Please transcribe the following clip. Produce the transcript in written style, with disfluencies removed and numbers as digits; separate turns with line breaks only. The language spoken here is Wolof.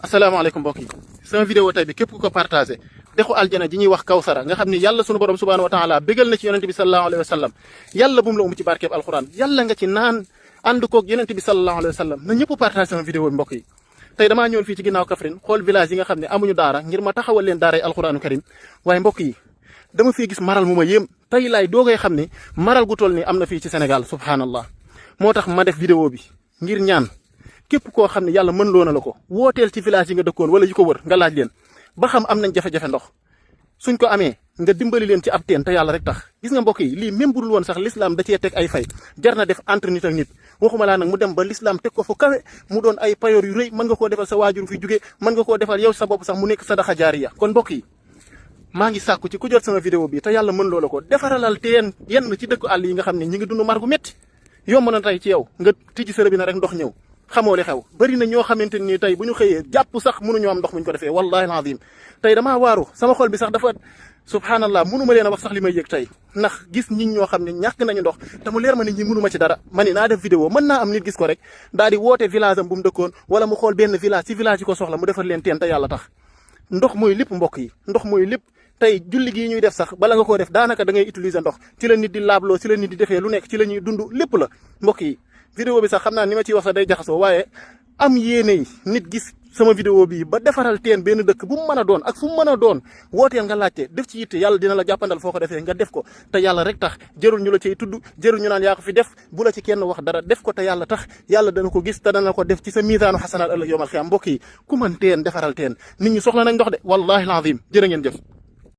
asalaamaaleykum mbokk yi sama vidéo tey bi képp ku ko partagé dexu aljana ji ñuy wax kawsara nga xam ni yàlla sunu borom subhanahu wa taala bégal na ci yonente bi sallallahu alayhi wa sallam yàlla bu mu la umu ci barkeeb alquran yàlla nga ci naan ànd koog yonente bi sallallahu alayhi wa sallam na ñëpp partagé sama vidéo bi mbokk yi tey damaa ñëwoon fii ci ginnaaw Kaffrine xool village yi nga xam ne amuñu daara ngir ma taxawal leen daaray alquranu karim waaye mbokk yi dama fii gis maral mu ma yéem tey laay doogay xam ne maral gu toll ni am na fii ci Sénégal subhanallah moo tax ma def vidéo bi ngir ñaan képp koo xam ne yàlla mën loo na la ko wooteel ci village yi nga dëkkoon wala yi ko wër nga laaj leen ba xam am nañ jafe-jafe ndox suñ ko amee nga dimbali leen ci ab teen te yàlla rek tax gis nga mbokk yi lii même bu dul woon sax l'islam da cee teg ay fay jar na def entre nit ak nit waxuma laa nag mu dem ba l'islam teg ko fu kawe mu doon ay payoor yu rëy mën nga koo defal sa waajur fi jóge mën nga koo defal yow sa bopp sax mu nekk sadaxa jaariya kon mbokk yi maa ngi sàkku ci ku jot sama vidéo bi te yàlla mën loo la ko defaralal teen yenn ci dëkku àll yi nga xam ne ñi ngi dund mar gu métti yomb na tey ci yow nga tijji sa robinet rek ndox ñëw xamoo li xew bari na ñoo xamante ni tey bu ñu xëyee jàpp sax mënuñoo am ndox muñ ko defee wallahi alazim tey damaa waaru sama xol bi sax dafa subhanallah mënuma leen a wax sax li may yëg tey ndax gis nit ñoo xam ne ñàkk nañu ndox te mu leer ma nit ñi mënuma ci dara ma ni naa def vidéo mën naa am nit gis ko rek daal di woote village am bu mu dëkkoon wala mu xool benn village ci village yi ko soxla mu defal leen teen te yàlla tax ndox mooy lépp mbokk yi ndox mooy lépp tey julli gii ñuy def sax bala nga koo def daanaka da ngay utiliser ndox ci la nit di laabloo ci la nit di defee lu nekk ci la ñuy dund lépp la mbokk yi vidéo bi sax xam naa ni ma ciy wax sax day jaxasoo waaye am yéene yi nit gis sama vidéo bii ba defaral teen benn dëkk bu mu mën a doon ak fu mu mën a doon wooteel nga laajte def ci yitte yàlla dina la jàppandal foo ko defee nga def ko te yàlla rek tax jërul ñu la cay tudd jërul ñu naan yaa ko fi def bu la ci kenn wax dara def ko te yàlla tax yàlla dana ko gis te dana ko def ci sa miisaanu xasanaat ëllëg yawmal xiyaam mbokk yi ku mën teen defaral teen nit ñi soxla nañ ndox de wallahi alazim jërë ngeen jëf